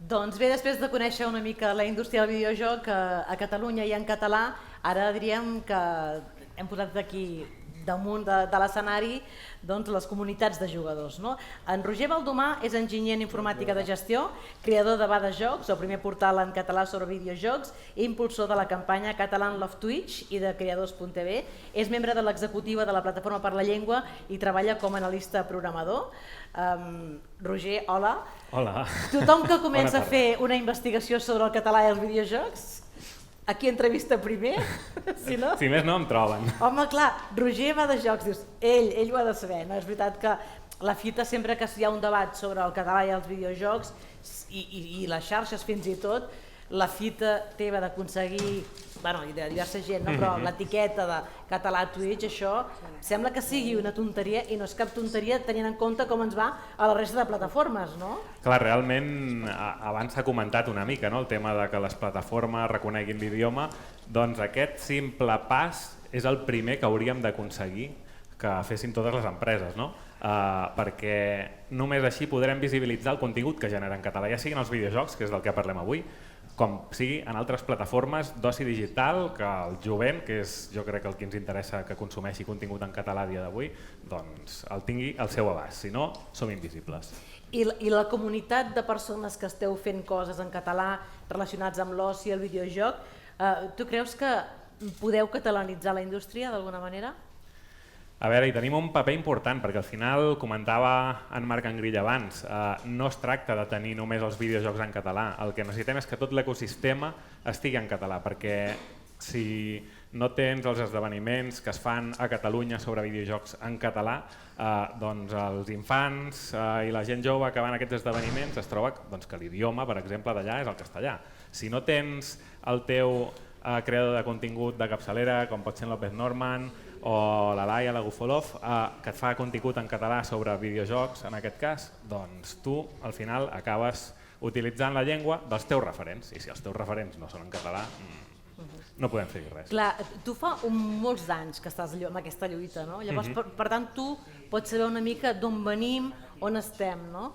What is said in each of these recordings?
Doncs bé, després de conèixer una mica la indústria del videojoc a Catalunya i en català, ara diríem que hem posat aquí damunt de l'escenari les comunitats de jugadors. En Roger Baldomà és enginyer en informàtica de gestió, creador de Va de Jocs, el primer portal en català sobre videojocs, i impulsor de la campanya Catalan Love Twitch i de creadors.tv. És membre de l'executiva de la Plataforma per la Llengua i treballa com a analista programador. Roger, hola. Hola. Tothom que comença a fer una investigació sobre el català i els videojocs, aquí entrevista primer, si no... Si més no, em troben. Home, clar, Roger Va de Jocs, dius, ell ho ha de saber, no? És veritat que la fita, sempre que hi ha un debat sobre el català i els videojocs, i les xarxes fins i tot, la fita teva d'aconseguir, bueno, i de diversa gent, no? Però l'etiqueta de català a Twitch, això sembla que sigui una tonteria, i no és cap tonteria tenint en compte com ens va a la resta de plataformes, no? Clar, realment, abans s'ha comentat una mica, no? El tema de que les plataformes reconeguin l'idioma, doncs aquest simple pas és el primer que hauríem d'aconseguir que fessin totes les empreses, no? Perquè només així podrem visibilitzar el contingut que genera en català, ja siguin els videojocs, que és del que parlem avui, com sigui en altres plataformes d'oci digital, que el jovent, que és jo crec que el que ens interessa que consumeixi contingut en català a dia d'avui, doncs el tingui al seu abast, si no som invisibles. I la comunitat de persones que esteu fent coses en català relacionats amb l'oci i el videojoc, tu creus que podeu catalanitzar la indústria d'alguna manera? A veure, hi tenim un paper important, perquè al final, comentava en Marc Angrilla abans, no es tracta de tenir només els videojocs en català, el que necessitem és que tot l'ecosistema estigui en català, perquè si no tens els esdeveniments que es fan a Catalunya sobre videojocs en català, doncs els infants i la gent jove que van a aquests esdeveniments es troba que l'idioma, per exemple, d'allà és el castellà. Si no tens el teu creador de contingut de capçalera, com pot ser en López Norman, o la Laia, la Gufolov, que et fa contingut en català sobre videojocs, en aquest cas, doncs tu al final acabes utilitzant la llengua dels teus referents, i si els teus referents no són en català, no podem fer res. Clar, tu fa molts anys que estàs en aquesta lluita, no? Llavors, per tant, tu pots saber una mica d'on venim, on estem, no?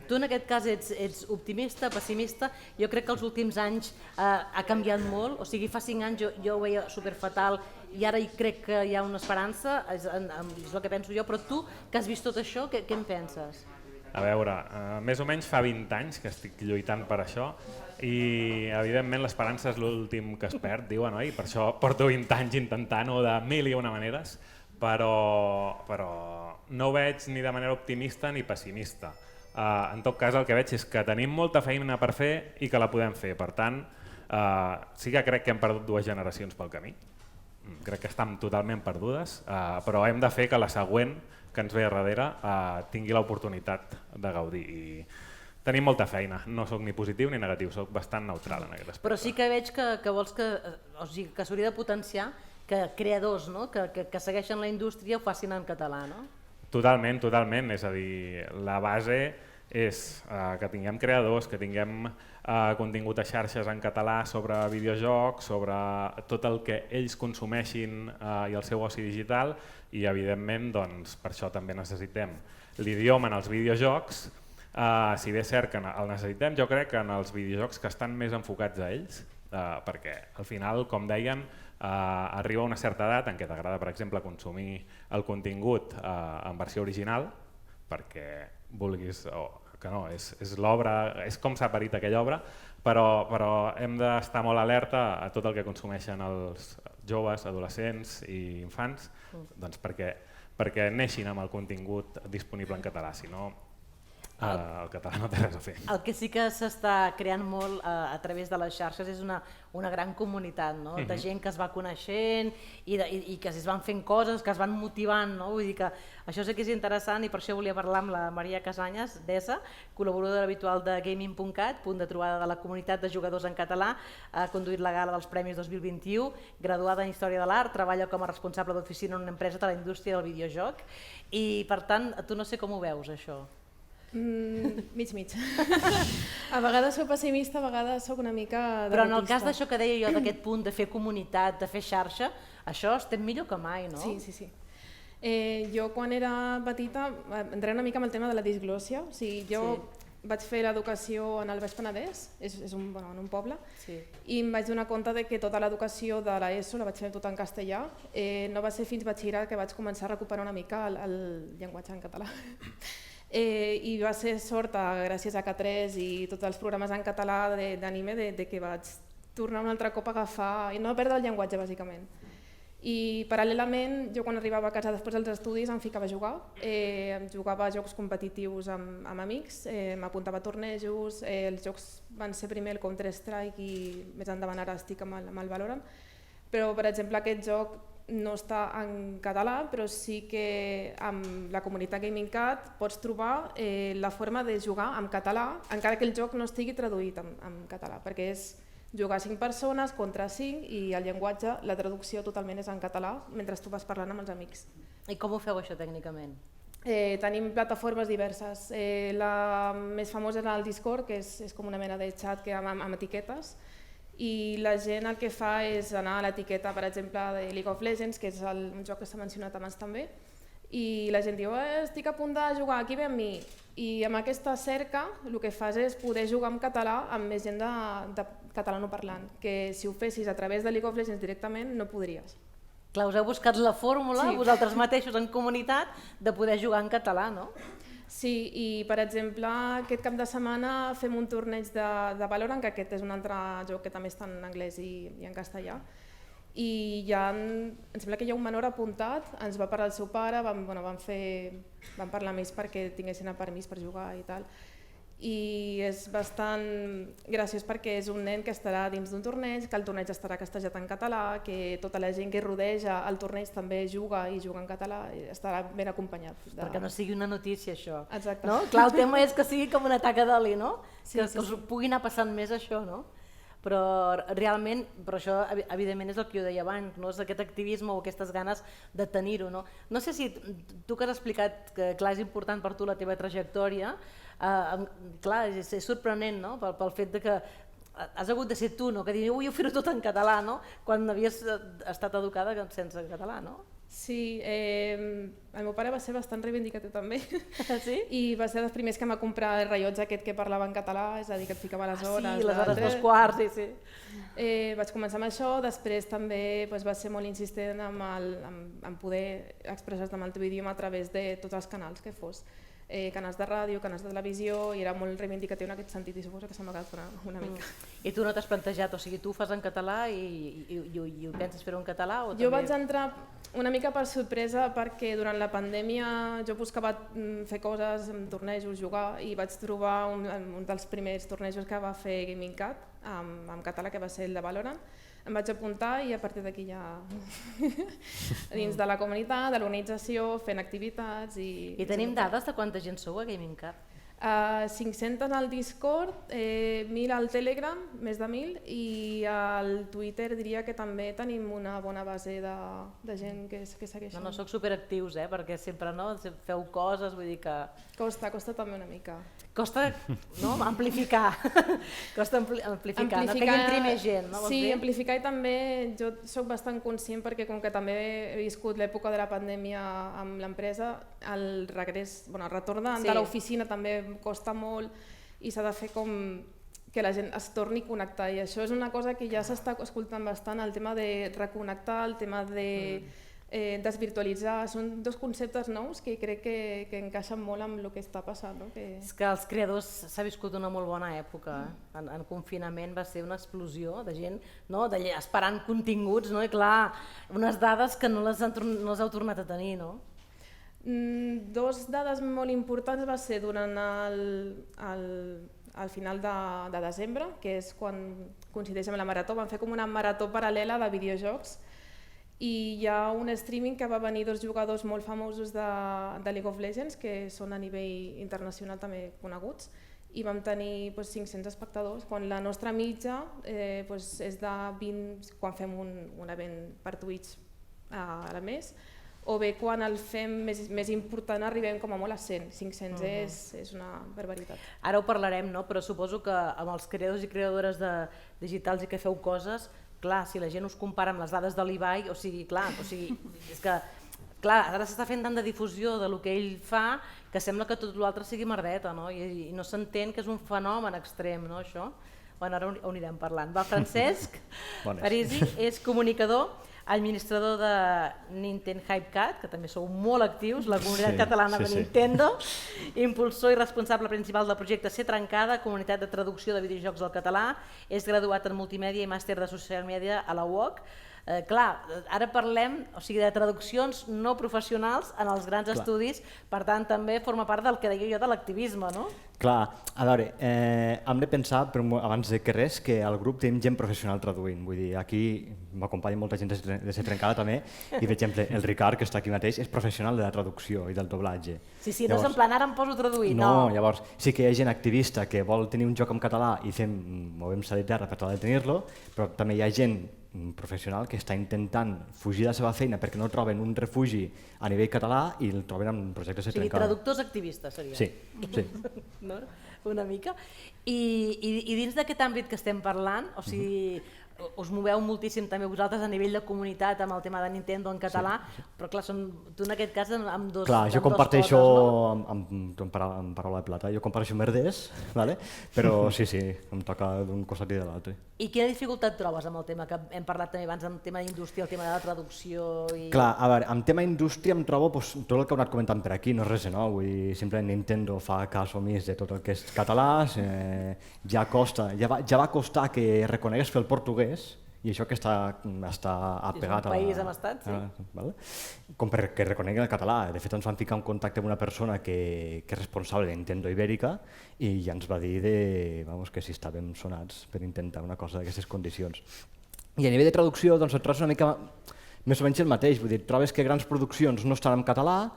Tu en aquest cas ets optimista, pessimista. Jo crec que els últims anys ha canviat molt, o sigui, fa 5 anys jo ho veia superfatal i ara crec que hi ha una esperança, és el que penso jo, però tu que has vist tot això, què en penses? A veure, més o menys fa 20 anys que estic lluitant per això i evidentment l'esperança és l'últim que es perd, diuen, oi? Per això porto 20 anys intentant-ho de mil i una maneres, però no ho veig ni de manera optimista ni pessimista. En tot cas, el que veig és que tenim molta feina per fer i que la podem fer. Per tant, sí que crec que hem perdut 2 generacions pel camí. Crec que estan totalment perdudes, però hem de fer que la següent que ens ve a darrere tingui l'oportunitat de gaudir. I tenim molta feina, no sóc ni positiu ni negatiu, sóc bastant neutral en aquest aspecte. Però sí que veig que vols que s'hauria de potenciar que creadors que segueixen la indústria ho facin en català, no? Totalment, totalment. És a dir, la base és que tinguem creadors, que tinguem contingut a xarxes en català sobre videojocs, sobre tot el que ells consumeixin i el seu oci digital, i evidentment per això també necessitem l'idioma en els videojocs. Si bé és cert que el necessitem, jo crec que en els videojocs que estan més enfocats a ells, perquè al final, com deien, arriba una certa edat en què t'agrada, per exemple, consumir el contingut en versió original, perquè vulguis o que no, és l'obra, és com s'ha parit aquella obra, però hem d'estar molt alerta a tot el que consumeixen els joves, adolescents i infants, doncs perquè neixin amb el contingut disponible en català, si no el català no té res a fer. El que sí que s'està creant molt a través de les xarxes és una gran comunitat, no? De gent que es va coneixent i que es van fent coses, que es van motivant, no? Vull dir que això sí que és interessant, i per això volia parlar amb la Maria Casanyes, d'ESA, col·laboradora habitual de Gaming.cat, punt de trobada de la comunitat de jugadors en català, ha conduït la gala dels Premis 2021, graduada en Història de l'Art, treballa com a responsable d'oficina en una empresa de la indústria del videojoc, i per tant, tu no sé com ho veus, això. Mig. A vegades soc pessimista, a vegades soc una mica derrotista. Però en el cas d'això que deia jo, d'aquest punt de fer comunitat, de fer xarxa, això estem millor que mai, no? Sí. Jo quan era petita entré una mica amb el tema de la disglòssia, o sigui, jo vaig fer l'educació en el Baix Penedès, és en un poble, i em vaig donar compte que tota l'educació de l'ESO la vaig fer tota en castellà. No va ser fins batxillerat que vaig començar a recuperar una mica el llenguatge en català. I va ser sort, gràcies a K3 i tots els programes en català d'anime, que vaig tornar un altre cop a agafar i no perdre el llenguatge, bàsicament. I paral·lelament, jo quan arribava a casa després dels estudis em ficava a jugar, jugava a jocs competitius amb amics, m'apuntava a tornejos, els jocs van ser primer el Counter-Strike i més endavant ara estic amb el Valorant, però per exemple aquest joc no està en català, però sí que amb la comunitat Gaming Cat pots trobar la forma de jugar en català, encara que el joc no estigui traduït en català, perquè és jugar 5 persones contra 5 i el llenguatge, la traducció totalment és en català mentre tu vas parlant amb els amics. I com ho feu això tècnicament? Tenim plataformes diverses. La més famosa és el Discord, que és com una mena de xat amb etiquetes, i la gent el que fa és anar a l'etiqueta, per exemple, de League of Legends, que és un joc que s'ha mencionat abans també, i la gent diu estic a punt de jugar, aquí ve amb mi. I amb aquesta cerca el que fas és poder jugar en català amb més gent de catalanoparlant, que si ho fessis a través de League of Legends directament no podries. Clar, us heu buscat la fórmula, vosaltres mateixos en comunitat, de poder jugar en català, no? Sí, i per exemple aquest cap de setmana fem un torneig de Valorant, que aquest és un altre joc que també està en anglès i en castellà, i em sembla que hi ha un menor apuntat, ens va parlar el seu pare, vam parlar amb ells perquè tinguessin el permís per jugar i tal, i és bastant graciós perquè és un nen que estarà dins d'un torneig, que el torneig estarà castejat en català, que tota la gent que rodeja el torneig també juga en català, i estarà ben acompanyat. Perquè no sigui una notícia això. Exacte. No? Clar, el tema és que sigui com una taca d'oli, no? Sí, que us pugui anar passant més això, no? Però realment, però això evidentment és el que jo deia abans, no? És aquest activisme o aquestes ganes de tenir-ho. No sé si tu que has explicat que clar, és important per tu la teva trajectòria, clar, és sorprenent, no? Pel fet que has hagut de ser tu, no? Que dius, vull fer-ho tot en català, no? Quan havies estat educada sense català, no? Sí, el meu pare va ser bastant reivindicatiu també. Sí? I va ser dels primers que em va comprar el rellotge aquest que parlava en català, és a dir, que et ficava les hores. Sí, les hores 2:15, sí. Vaig començar amb això, després també va ser molt insistent en poder expressar-te amb el teu idioma a través de tots els canals que fos. Canals de ràdio, canals de televisió, i era molt reivindicatiu en aquest sentit i suposo que s'ha amagat una mica. I tu no t'has plantejat, o sigui, tu ho fas en català i penses fer-ho en català? O jo vaig entrar una mica per sorpresa perquè durant la pandèmia jo buscava fer coses, tornejos, jugar, i vaig trobar un dels primers tornejos que va fer Gaming Cat en català, que va ser el de Valorant. Em vaig apuntar i a partir d'aquí ja dins de la comunitat, de l'organització, fent activitats. I tenim dades de quanta gent sou a Gaming Cat? 500 al Discord, 1.000 al Telegram, més de 1.000, i al Twitter diria que també tenim una bona base de gent que segueixen. No, soc superactius, perquè sempre feu coses, vull dir que... Costa també una mica. Costa amplificar, no que hi entri més gent. No? Sí, amplificar, i també jo soc bastant conscient perquè com que també he viscut l'època de la pandèmia amb l'empresa, el retorn de l'oficina també costa molt i s'ha de fer com que la gent es torni a connectar, i això és una cosa que ja s'està escoltant bastant, el tema de reconnectar, el tema de desvirtualitzar, són dos conceptes nous que crec que encaixen molt amb el que està passant. És que els creadors s'ha viscut una molt bona època, en confinament va ser una explosió de gent esperant continguts, i clar, unes dades que no les heu tornat a tenir, no? Dos dades molt importants va ser durant el final de desembre, que és quan coincideix amb la marató, vam fer com una marató paral·lela de videojocs, i hi ha un streaming que va venir dos jugadors molt famosos de League of Legends, que són a nivell internacional també coneguts, i vam tenir 500 espectadors, quan la nostra mitja és de 20 quan fem un event per Twitch a mes, o bé quan el fem més important arribem com a molt a 100, 500 és una barbaritat. Ara ho parlarem, però suposo que amb els creadors i creadores digitals i que feu coses, clar, si la gent us compara amb les dades de l'Ibai, és que clar, ara s'està fent tant de difusió del que ell fa que sembla que tot l'altre sigui merdeta, no? I no s'entén que és un fenomen extrem, no, això? Bueno, ara ho anirem parlant. Va, Francesc Parisi és comunicador, administrador de Nintendo HypeCat, que també sou molt actius, la comunitat catalana de Nintendo, impulsor i responsable principal del projecte Ser Trencada, comunitat de traducció de videojocs al català, és graduat en multimèdia i màster de social media a la UOC. Clar, ara parlem de traduccions no professionals en els grans estudis, per tant també forma part del que deia jo de l'activisme, no? Clar, a veure, hem de pensar, abans de que res, que al grup tenim gent professional traduint, vull dir, aquí m'acompanya molta gent de Ser Trencada també, i per exemple el Ricard, que està aquí mateix, és professional de la traducció i del doblatge. Sí, no és en plan, ara em poso a traduir, no. No, llavors sí que hi ha gent activista que vol tenir un joc en català i movem-se de terra per tal de tenir-lo, però també hi ha gent professional que està intentant fugir de la seva feina perquè no troben un refugi a nivell català i el troben en projectes de Ser Trencada. Traductors activistes seria. Sí. No? Una mica. I dins d'aquest àmbit que estem parlant, o sigui, us moveu moltíssim també vosaltres a nivell de comunitat amb el tema de Nintendo en català, però clar, tu en aquest cas amb dos coses, no? Clar, jo comparteixo, en paraula de plata, jo comparteixo merders, però sí, em toca d'un costat i de l'altre. I quina dificultat trobes amb el tema que hem parlat també abans, amb el tema d'indústria, el tema de la traducció? Clar, a veure, amb tema indústria em trobo tot el que heu anat comentant per aquí, no és res de nou, vull dir, simplement Nintendo fa cas omís de tot el que és català, ja va costar que reconegués fer el portuguès, i això que està apegat a... És un país hem estat, sí. Com perquè reconeguen el català. De fet, ens van ficar en contacte amb una persona que és responsable de Nintendo Ibèrica i ja ens va dir que si estàvem sonats per intentar una cosa d'aquestes condicions. I a nivell de traducció, doncs et trobes una mica més o menys el mateix, vull dir, trobes que grans produccions no estan en català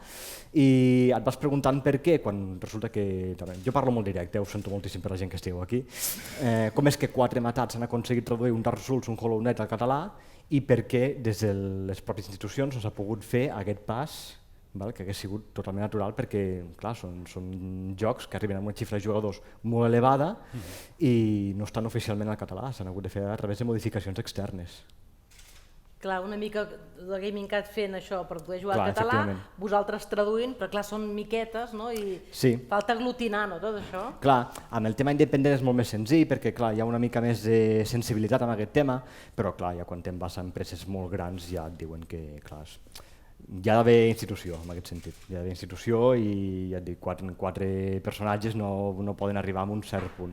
i et vas preguntant per què, quan resulta que... Jo parlo molt directe, ho sento moltíssim per la gent que estigueu aquí. Com és que 4 matats han aconseguit traduir un Dark Souls, un Hollow Knight al català i per què des de les pròpies institucions no s'ha pogut fer aquest pas que hagués sigut totalment natural perquè, clar, són jocs que arriben a una xifra de jugadors molt elevada i no estan oficialment al català, s'han hagut de fer a través de modificacions externes. Clar, una mica de Gaming Cat fent això per poder jugar al català, vosaltres traduint, però clar, són miquetes, no? I falta aglutinar, no, tot això? Clar, amb el tema independent és molt més senzill, perquè clar, hi ha una mica més de sensibilitat amb aquest tema, però clar, ja quan te'n vas a empreses molt grans ja et diuen que, clar, hi ha d'haver institució, en aquest sentit. Hi ha d'haver institució i ja et dic, 4 personatges no poden arribar a un cert punt.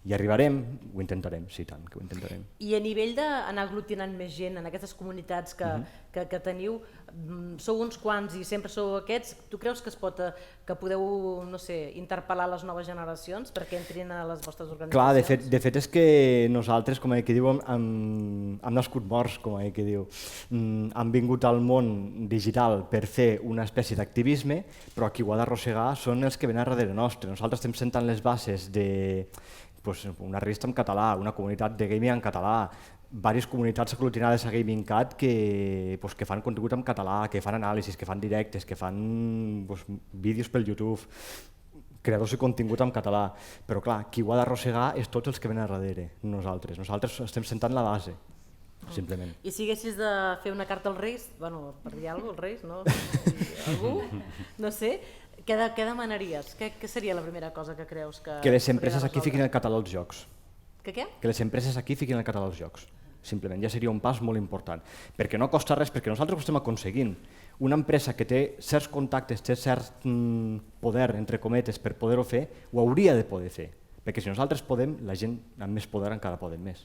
Hi arribarem, ho intentarem, sí, tant, que ho intentarem. I a nivell d'anar aglutinant més gent en aquestes comunitats que teniu, sou uns quants i sempre sou aquests, tu creus que podeu, no sé, interpel·lar les noves generacions perquè entrin a les vostres organitzacions? Clar, de fet és que nosaltres, com que diu, hem nascut morts, com que diu, hem vingut al món digital per fer una espècie d'activisme, però qui ho ha d'arrossegar són els que venen darrere nostre. Nosaltres estem sentant les bases de una revista en català, una comunitat de gaming en català, diverses comunitats aglutinades a Gaming Cat que fan contingut en català, que fan anàlisis, que fan directes, que fan vídeos pel YouTube, creadors de contingut en català. Però clar, qui ho ha d'arrossegar és tots els que venen darrere, nosaltres. Nosaltres estem sentant la base, simplement. I si haguessis de fer una carta als Reis, bueno, per dir alguna cosa, als Reis, no? Algú? No sé. Què demanaries? Què seria la primera cosa que creus que... Que les empreses aquí fiquin el català als jocs. Que què? Que les empreses aquí fiquin el català als jocs. Simplement, ja seria un pas molt important. Perquè no costa res, perquè nosaltres ho estem aconseguint. Una empresa que té certs contactes, té cert poder, entre cometes, per poder-ho fer, ho hauria de poder fer. Perquè si nosaltres podem, la gent amb més poder encara podem més.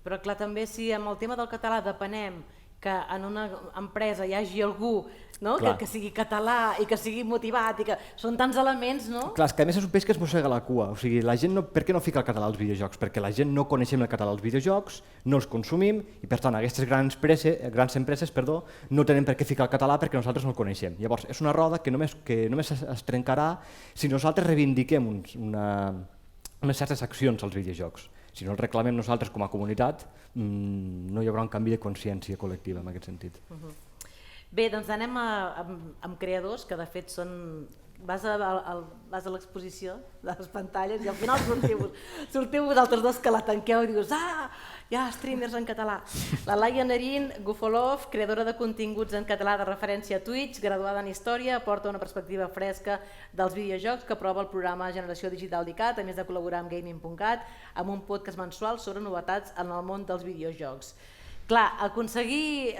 Però clar, també si amb el tema del català depenem que en una empresa hi hagi algú que sigui català i que sigui motivat i que són tants elements, no? Clar, és que a més és un peix que es mossega la cua. O sigui, la gent per què no fica el català als videojocs? Perquè la gent no coneixem el català als videojocs, no els consumim i per tant aquestes grans empreses no tenen per què ficar el català perquè nosaltres no el coneixem. Llavors és una roda que només es trencarà si nosaltres reivindiquem unes certes accions als videojocs. Si no el reclamem nosaltres com a comunitat, no hi haurà un canvi de consciència col·lectiva en aquest sentit. Bé, doncs anem amb creadors que de fet són vas a l'exposició de les pantalles i al final sortiu vosaltres dos que la tanqueu i dius hi ha streamers en català. La Laia Narín Gufolov, creadora de continguts en català de referència a Twitch, graduada en Història, aporta una perspectiva fresca dels videojocs que aprova el programa Generació Digital d'ICAT, a més de col·laborar amb Gaming.cat, amb un podcast mensual sobre novetats en el món dels videojocs. Clar, aconseguir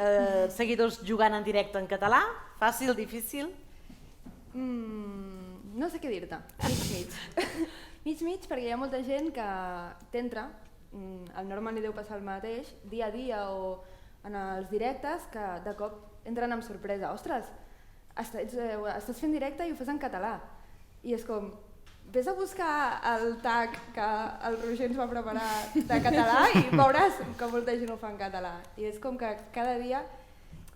seguidors jugant en directe en català, fàcil, difícil? No sé què dir-te, mig-mig. Mig-mig perquè hi ha molta gent que t'entra, al Norman li deu passar el mateix, dia a dia o en els directes, que de cop entren amb sorpresa. Ostres, estàs fent directe i ho fas en català. I és com, vés a buscar el tag que el Roger ens va preparar de català i veuràs que molta gent ho fa en català. I és com que cada dia...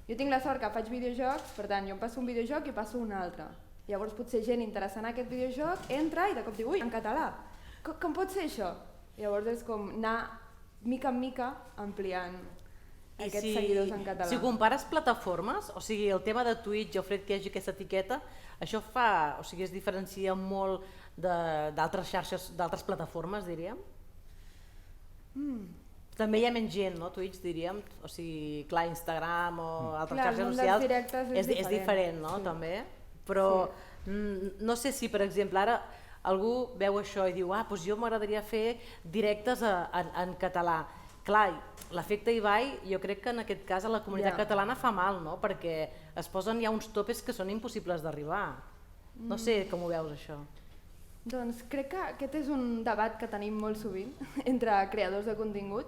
Jo tinc la sort que faig videojocs, per tant, jo em passo un videojoc i passo un altre. Llavors potser gent interessant en aquest videojoc entra i de cop diu, ui, en català, com pot ser això? Llavors és com anar mica en mica ampliant aquests seguidors en català. Si compares plataformes, o sigui, el tema de Twitch o el fet que hi hagi aquesta etiqueta, això fa, o sigui, es diferencia molt d'altres xarxes, d'altres plataformes, diríem? També hi ha menys gent, no? Twitch, diríem, o sigui, clar, Instagram o altres xarxes socials és diferent, no? També, però no sé si, per exemple, ara algú veu això i diu, doncs jo m'agradaria fer directes en català. Clar, l'efecte Ibai jo crec que en aquest cas a la comunitat catalana fa mal, no? Perquè es posen ja uns topes que són impossibles d'arribar. No sé com ho veus això. Doncs crec que aquest és un debat que tenim molt sovint entre creadors de contingut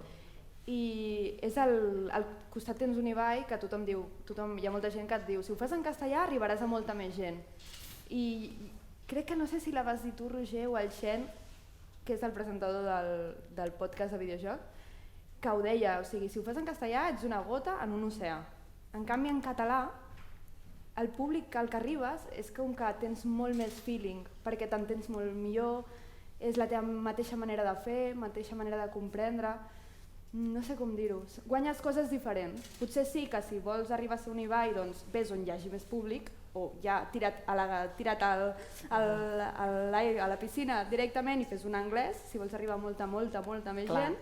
i és al costat tens un Ibai que tothom diu, hi ha molta gent que et diu si ho fas en castellà arribaràs a molta més gent. I crec que no sé si la vas dir tu, Roger, o el Xen, que és el presentador del podcast de videojoc, que ho deia, o sigui, si ho fas en castellà ets una gota en un oceà. En canvi, en català, el públic al que arribes és com que tens molt més feeling, perquè t'entens molt millor, és la teva mateixa manera de fer, mateixa manera de comprendre, no sé com dir-ho, guanyes coses diferents. Potser sí que si vols arribar a ser un Ibai, doncs ves on hi hagi més públic, o ja tirat a la piscina directament i fes un anglès, si vols arribar a molta més gent,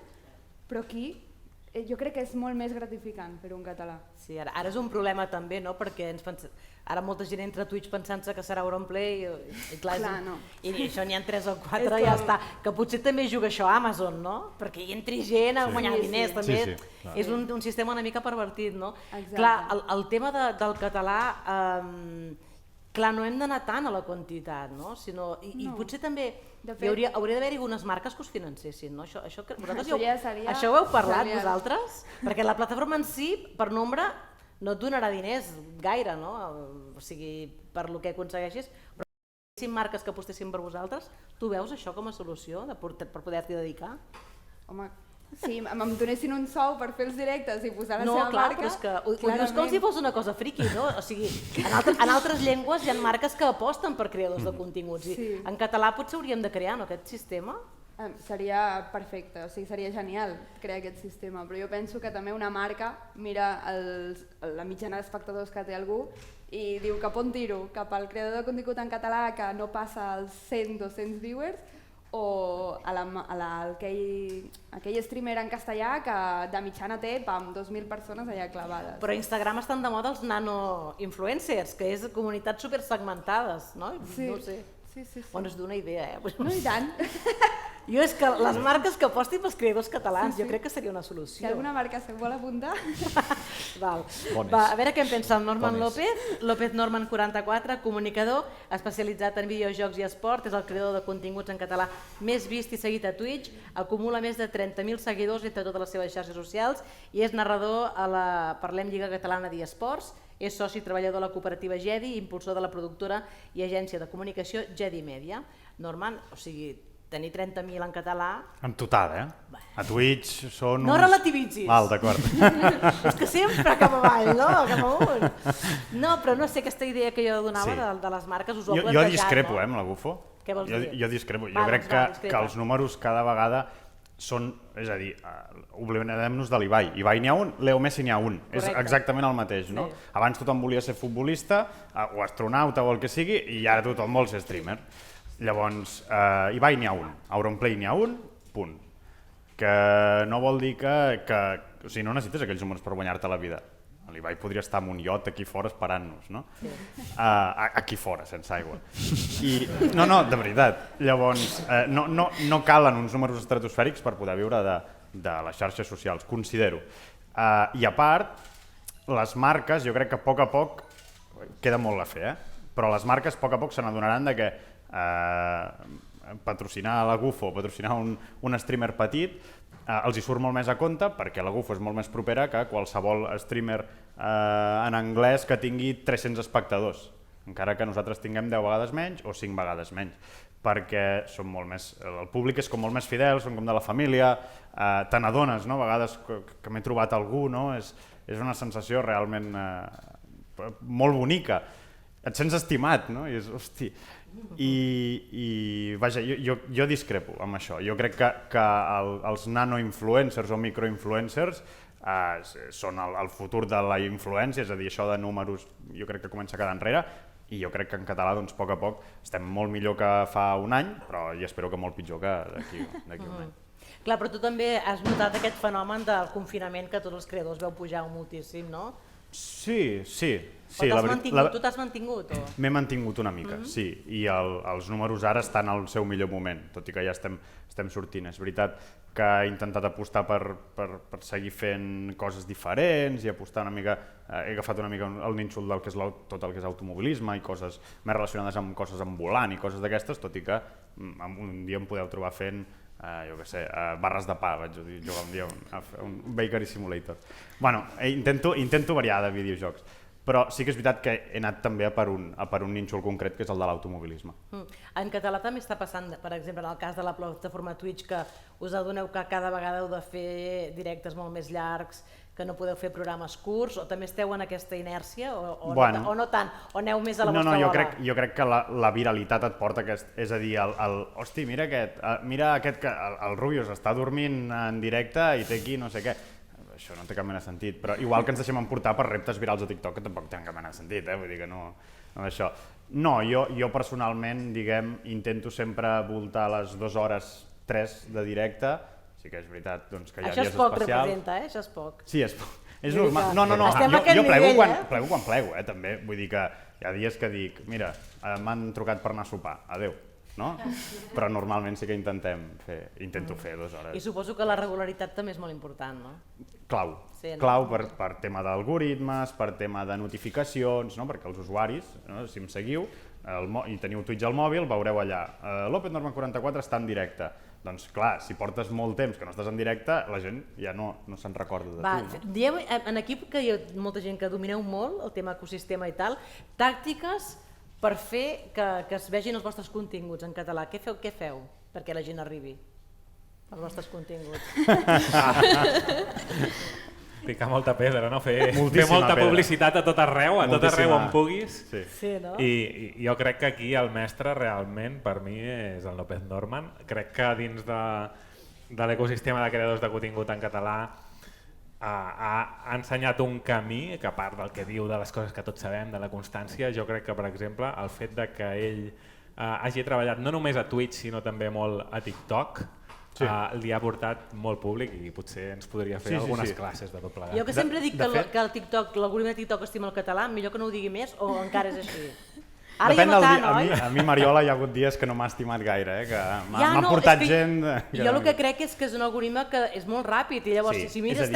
però aquí jo crec que és molt més gratificant fer un català. Sí, ara és un problema també, no? Perquè ara molta gent entra a Twitch pensant-se que serà Auronplay i clar, i això n'hi ha 3 o 4 i ja està. Que potser també juga això a Amazon, no? Perquè hi entri gent a guanyar diners, també és un sistema una mica pervertit, no? Clar, el tema del català, clar, no hem d'anar tant a la quantitat, no? I potser també hauria d'haver-hi algunes marques que us financessin, no? Això ho heu parlat vosaltres? Perquè la plataforma en si, per nombre, no et donarà diners gaire, no? O sigui, per lo que aconsegueixis, però si hi marques que apostessin per vosaltres, tu veus això com a solució per poder-t'hi dedicar? Home, si em donessin un sou per fer els directes i posar la seva marca... No, clar, però és que ho dius com si fos una cosa friqui, no? O sigui, en altres llengües hi ha marques que aposten per creadors de continguts i en català potser hauríem de crear aquest sistema. Seria perfecte, o sigui, seria genial crear aquest sistema, però jo penso que també una marca mira la mitjana d'espectadors que té algú i diu cap on tiro, cap al creador de contingut en català que no passa als 100-200 viewers o aquell streamer en castellà que de mitjana té 2.000 persones allà clavades. Però a Instagram estan de moda els nano-influencers, que és comunitats supersegmentades, no? Sí. No sé. Sí. Bueno, és d'una idea, No, i tant. Jo és que les marques que apostin pels creadors catalans, jo crec que seria una solució. Si alguna marca se'n vol apuntar... Va, a veure què en pensa el Norman López Norman 44, comunicador especialitzat en videojocs i esport, és el creador de continguts en català més vist i seguit a Twitch, acumula més de 30.000 seguidors entre totes les seves xarxes socials i és narrador a la Parlem Lliga Catalana d'eSports, és soci i treballador de la cooperativa Jedi, impulsor de la productora i agència de comunicació Jedi Media. Norman, o sigui, tenir 30.000 en català... En total, A Twitch són No relativitzis. Val, d'acord. És que sempre cap avall, no? Cap amunt. No, però no sé, aquesta idea que jo donava de les marques us ho heu plantejat, Jo discrepo, amb la Gufo. Què vols dir? Jo discrepo. Jo crec que els números cada vegada és a dir, oblidem-nos de l'Ibai. Ibai n'hi ha un, Leo Messi n'hi ha un. És exactament el mateix, no? Abans tothom volia ser futbolista, o astronauta o el que sigui, i ara tothom vol ser streamer. Llavors, Ibai n'hi ha un, Auronplay n'hi ha un, punt. Que no vol dir que o sigui, no necessites aquells números per guanyar-te la vida. L'Ibai podria estar en un iot aquí fora esperant-nos, no? Aquí fora, sense aigua. No, de veritat. Llavors, no calen uns números estratosfèrics per poder viure de les xarxes socials, considero. I a part, les marques, jo crec que a poc queda molt a fer, però les marques a poc se n'adonaran de que patrocinar la Gufo, patrocinar un streamer petit, els hi surt molt més a compte perquè la Gufo és molt més propera que qualsevol streamer en anglès que tingui 300 espectadors, encara que nosaltres tinguem 10 vegades menys o 5 vegades menys, perquè són molt més, el públic és com molt més fidel, són com de la família, te n'adones, no? A vegades que m'he trobat algú, no? És una sensació realment molt bonica, et sents estimat, no? I és, hosti... I vaja, jo discrepo amb això. Jo crec que els nano-influencers o micro-influencers són el futur de la influència, és a dir, això de números jo crec que comença a quedar enrere i jo crec que en català doncs, a poc estem molt millor que fa un any, però i espero que molt pitjor que d'aquí un any. Clar, però tu també has notat aquest fenomen del confinament que tots els creadors veu pujar moltíssim, no? Sí. Tu t'has mantingut? M'he mantingut una mica, sí, i els números ara estan al seu millor moment, tot i que ja estem sortint. És veritat que he intentat apostar per seguir fent coses diferents i apostar una mica, he agafat una mica el nínxol del que és tot el que és automobilisme i coses més relacionades amb coses amb volant i coses d'aquestes, tot i que un dia em podeu trobar fent jo què sé, barres de pa, vaig jugar un dia a un Bakery Simulator. Bueno, intento variar de videojocs, però sí que és veritat que he anat també a per un nínxol concret, que és el de l'automobilisme. En català també està passant, per exemple, en el cas de la plataforma Twitch, que us adoneu que cada vegada heu de fer directes molt més llargs, que no podeu fer programes curts, o també esteu en aquesta inèrcia, o no tant, o aneu més a la vostra bola? Jo crec que la viralitat et porta, és a dir, hosti, mira aquest que el Rubius està dormint en directe i té aquí no sé què. Això no té cap mena de sentit, però igual que ens deixem emportar per reptes virals a TikTok, que tampoc tenen cap mena de sentit, vull dir que no això. No, jo personalment, diguem, intento sempre voltar les 2 hores, 3 de directe. Sí que és veritat que hi ha dies especials. Això és poc, representa, això és poc. Sí, és normal. No, jo plego quan plego, també. Vull dir que hi ha dies que dic, mira, m'han trucat per anar a sopar, adeu, no? Però normalment sí que intento fer 2 hores. I suposo que la regularitat també és molt important, no? Clau per tema d'algoritmes, per tema de notificacions, perquè els usuaris, si em seguiu i teniu Twitch al mòbil, veureu allà, l'Open Norman 44 està en directe. Doncs clar, si portes molt temps que no estàs en directe, la gent ja no se'n recorda de tu. Diem en equip que hi ha molta gent que domineu molt el tema ecosistema i tal, tàctiques per fer que es vegin els vostres continguts en català. Què feu perquè la gent arribi als vostres continguts? Picar molta pedra, no? Fer molta publicitat a tot arreu on puguis. Sí, no? I jo crec que aquí el mestre realment per mi és el López Norman. Crec que dins de l'ecosistema de creadors de contingut en català ha ensenyat un camí que a part del que diu de les coses que tots sabem, de la constància, jo crec que per exemple el fet de que ell hagi treballat no només a Twitch sinó també molt a TikTok, li ha portat molt públic i potser ens podria fer algunes classes de tot plegat. Jo que sempre dic que l'algoritme de TikTok estima el català, millor que no ho digui més o encara és així? Ara ja no tant, oi? A mi, Mariola, hi ha hagut dies que no m'ha estimat gaire, que m'ha portat gent... Jo el que crec és que és un algoritme que és molt ràpid i llavors si mires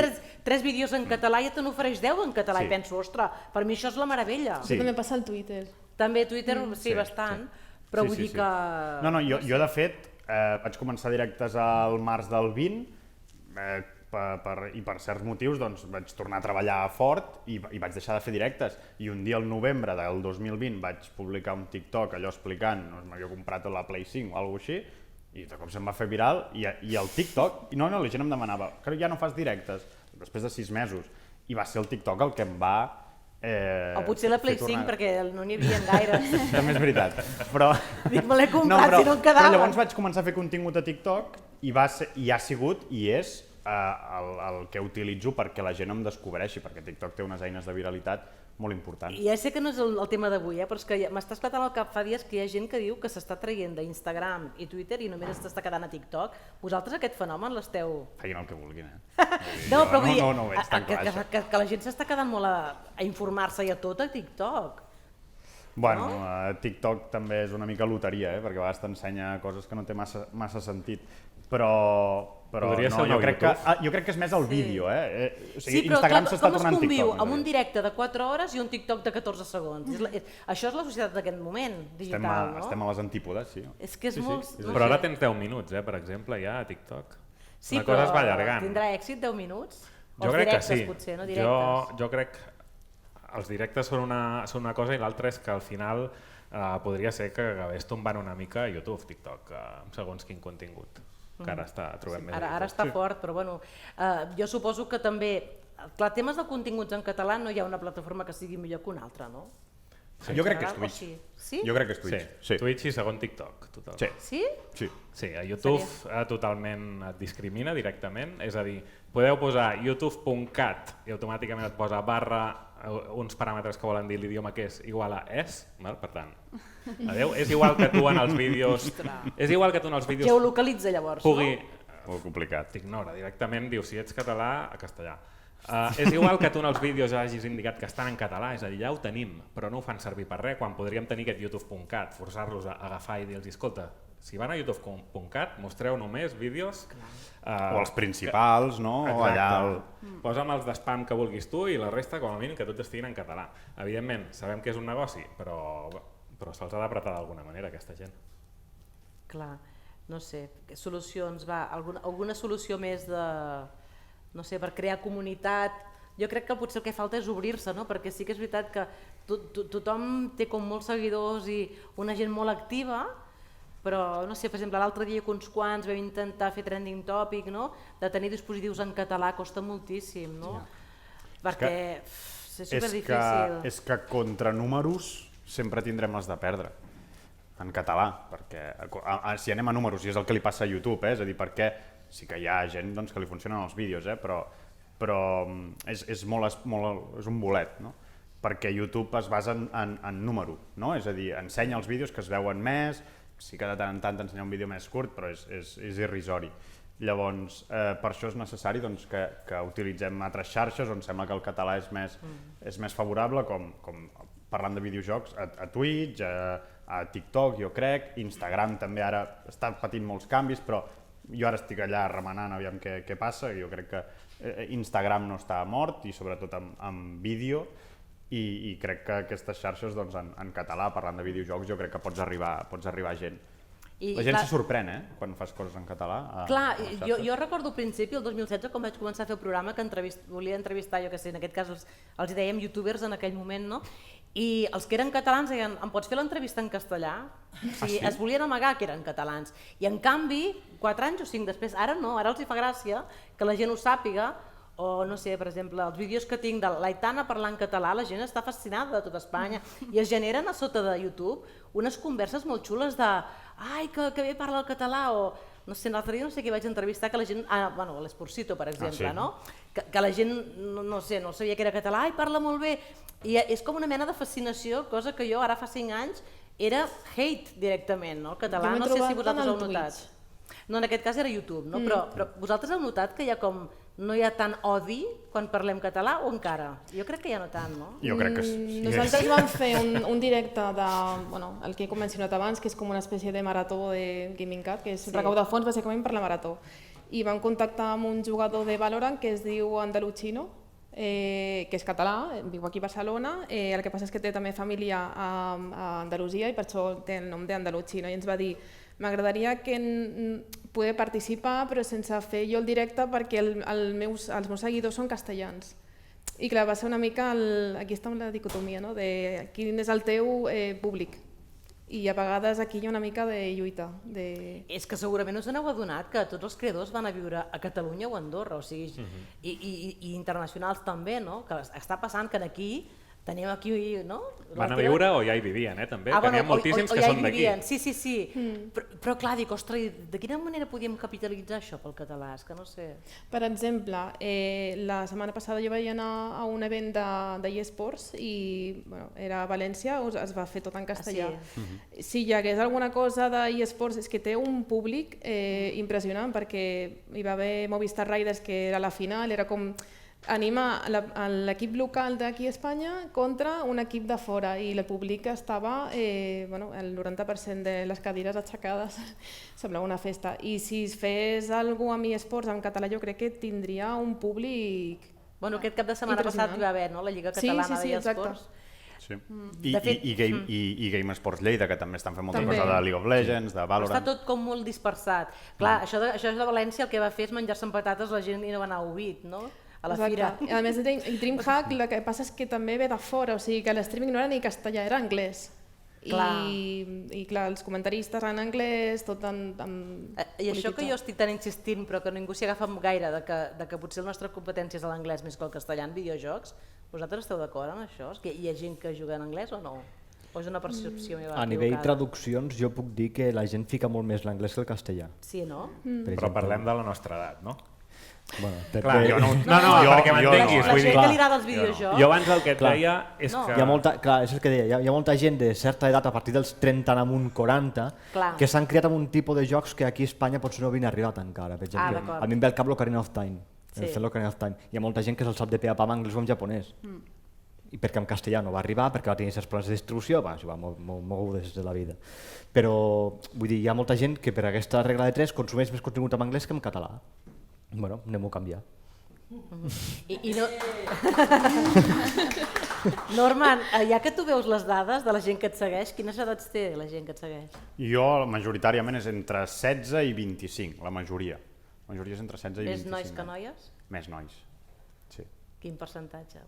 3 vídeos en català ja te n'ofereix 10 en català i penso, ostres, per mi això és la meravella. Això també passa al Twitter. També a Twitter, sí, bastant, però vull dir que... No, jo de fet vaig començar directes al març del 20 i per certs motius vaig tornar a treballar fort i vaig deixar de fer directes i un dia al novembre del 2020 vaig publicar un TikTok allò explicant m'havia comprat la Play 5 o alguna cosa així i de cop se'm va fer viral i el TikTok, la gent em demanava que ja no fas directes després de 6 mesos i va ser el TikTok el que em va o potser la Play 5 perquè no n'hi havia gaire. També és veritat, però... Dic, me l'he comprat si no em quedava. Però llavors vaig començar a fer contingut a TikTok i ha sigut i és el que utilitzo perquè la gent em descobreixi, perquè TikTok té unes eines de viralitat molt importants. I ja sé que no és el tema d'avui, però és que m'està esclatant al cap fa dies que hi ha gent que diu que s'està traient d'Instagram i Twitter i només s'està quedant a TikTok. Vosaltres aquest fenomen l'esteu... Feien el que vulguin, No, però vull dir no ho veig tan clar, això. que la gent s'està quedant molt a informar-se i a tot a TikTok. Bueno, TikTok també és una mica loteria, perquè a vegades t'ensenya coses que no té massa sentit, però Podria ser jo el crec que és més el vídeo, O sigui, Sí, però Instagram s'està com es tornant conviu TikTok. amb un directe de 4 hores i un TikTok de 14 segons? Això és la societat d'aquest moment digital, no? Estem a les antípodes, sí. És que és molt... Però ara tens 10 minuts, per exemple, ja a TikTok. Sí, la cosa es va allargant. Tindrà èxit 10 minuts? Jo crec que sí. Potser, no directes. Jo crec que els directes són una cosa i l'altra és que al final podria ser que acabés tombant una mica a YouTube, TikTok, segons quin contingut, que ara trobem més. Ara està fort, però bueno, jo suposo que també, clar, temes de continguts en català no hi ha una plataforma que sigui millor que una altra, no? Jo crec que és Twitch. Sí? Jo crec que és Twitch. Sí, Twitch i segon TikTok, totalment. Sí? Sí. Sí, a YouTube totalment et discrimina directament, és a dir, podeu posar youtube.cat i automàticament et posa barra uns paràmetres que volen dir l'idioma que és igual a és, per tant, adeu, és igual que tu en els vídeos... És igual que tu en els vídeos... Geolocalitza llavors, no? Molt complicat. T'ignora, directament diu si ets català, a castellà. És igual que tu en els vídeos hagis indicat que estan en català, és a dir, ja ho tenim, però no ho fan servir per res, quan podríem tenir aquest youtube.cat, forçar-los a agafar i dir-los, escolta, si van a youtube.cat, mostreu només vídeos... O els principals, no? Exacte. Posa'm els d'espam que vulguis tu i la resta, com a mínim, que tots estiguin en català. Evidentment, sabem que és un negoci, però se'ls ha d'apretar d'alguna manera, aquesta gent. Clar, no sé, solucions, alguna solució més de... no sé, per crear comunitat. Jo crec que potser el que falta és obrir-se, no? Perquè sí que és veritat que tothom té com molts seguidors i una gent molt activa, però no sé, per exemple, l'altre dia que uns quants vam intentar fer trending topic, no? De tenir dispositius en català costa moltíssim, no? Perquè és superdifícil. És que contra números sempre tindrem les de perdre en català, perquè si anem a números, i és el que li passa a YouTube, és a dir, perquè sí que hi ha gent que li funcionen els vídeos, però és un bolet, no? Perquè YouTube es basa en número, no? És a dir, ensenya els vídeos que es veuen més, sí que de tant en tant t'ensenya un vídeo més curt, però és irrisori. Llavors, per això és necessari que utilitzem altres xarxes on sembla que el català és més favorable, com parlant de videojocs, a Twitch, a TikTok, jo crec, Instagram també ara està patint molts canvis, però jo ara estic allà remenant aviam què passa, jo crec que Instagram no està mort, i sobretot amb vídeo, i crec que aquestes xarxes en català, parlant de videojocs, jo crec que pots arribar a gent. La gent se sorprèn, quan fas coses en català. Clar, jo recordo al principi, el 2016, quan vaig començar a fer el programa, que volia entrevistar, jo què sé, en aquest cas els dèiem youtubers en aquell moment, no? I els que eren catalans deien, em pots fer l'entrevista en castellà? O sigui, es volien amagar que eren catalans. I en canvi, 4 anys o 5 després, ara no, ara els hi fa gràcia que la gent ho sàpiga, o no sé, per exemple, els vídeos que tinc de l'Aitana parlant català, la gent està fascinada de tot Espanya i es generen a sota de YouTube unes converses molt xules de ai, que bé parla el català, o no sé, l'altre dia no sé qui vaig entrevistar, que la gent, bueno, l'Esporcito, per exemple, no? Que la gent, no sé, no sabia que era català, ai, parla molt bé, i és com una mena de fascinació, cosa que jo ara fa 5 anys era hate directament, no? El català, no sé si vosaltres heu notat. No, en aquest cas era YouTube, no? Però vosaltres heu notat que hi ha com no hi ha tant odi quan parlem català o encara? Jo crec que ja no tant, no? Jo crec que sí. Nosaltres vam fer un directe de, el que he mencionat abans, que és com una espècie de marató de Gaming Cat, que és recaudar fons bàsicament per la marató. I vam contactar amb un jugador de Valorant que es diu Andaluchino, que és català, viu aquí a Barcelona, el que passa és que té també família a Andalusia i per això té el nom d'Andaluchino, i ens va dir m'agradaria poder participar però sense fer jo el directe perquè els meus seguidors són castellans. I clar, va ser una mica, aquí està la dicotomia, no? De quin és el teu públic. I a vegades aquí hi ha una mica de lluita. És que segurament us n'heu adonat que tots els creadors van a viure a Catalunya o a Andorra, o sigui, i internacionals també, no? Que està passant que aquí Tenim aquí, no? Van a viure o ja hi vivien, també, que n'hi ha moltíssims que ja són hi d'aquí. vivien. Sí. Però clar, dic, ostres, de quina manera podíem capitalitzar això pel català? És que no sé. Per exemple, la setmana passada jo vaig anar a un event d'eSports i era a València, es va fer tot en castellà. Si hi hagués alguna cosa d'eSports, és que té un públic impressionant, perquè hi va haver Movistar Riders, que era la final, era com anima l'equip local d'aquí a Espanya contra un equip de fora i el públic estava, el 90% de les cadires aixecades, semblava una festa. I si es fes alguna cosa amb eSports en català jo crec que tindria un públic Bueno, aquest cap de setmana passat hi va haver, no? La Lliga Catalana d'eSports. Sí. I Game Sports Lleida, que també estan fent molta cosa de League of Legends, de Valorant. Està tot com molt dispersat. Clar, això de València el que va fer és menjar-se amb patates la gent i no va anar a Ubit, no? A la fira. A més, DreamHack el que passa és que també ve de fora, o sigui que l'streaming no era ni castellà, era anglès. I clar, els comentaristes en anglès, tot en I això que jo estic tan insistint, però que ningú s'hi agafa gaire, de que potser la nostra competència és l'anglès més que el castellà en videojocs, vosaltres esteu d'acord amb això? Que hi ha gent que juga en anglès o no? O és una percepció meva equivocada? A nivell traduccions jo puc dir que la gent fica molt més l'anglès que el castellà. Sí, no? Però parlem de la nostra edat, no? Bueno, clar, jo no, perquè m'entenguis. La gent que li agrada els videojocs. Jo abans el que et deia és que... Clar, és el que deia, hi ha molta gent de certa edat, a partir dels 30 en amunt 40, que s'han creat amb un tipus de jocs que aquí a Espanya potser no havien arribat encara. Per exemple, a mi em ve al cap l'Ocarina of Time. Hi ha molta gent que se'l sap de pe a pa en anglès o en japonès. I perquè en castellà no va arribar, perquè va tenir certs problemes de distribució, mogudes de la vida. Però vull dir, hi ha molta gent que per aquesta regla de 3 consumeix més contingut en anglès que en català. Bueno, anem-ho a canviar. Norman, ja que tu veus les dades de la gent que et segueix, quines edats té la gent que et segueix? Jo, majoritàriament, és entre 16 i 25, la majoria. La majoria és entre 16 i 25. Més nois que noies? Més nois, sí. Quin percentatge?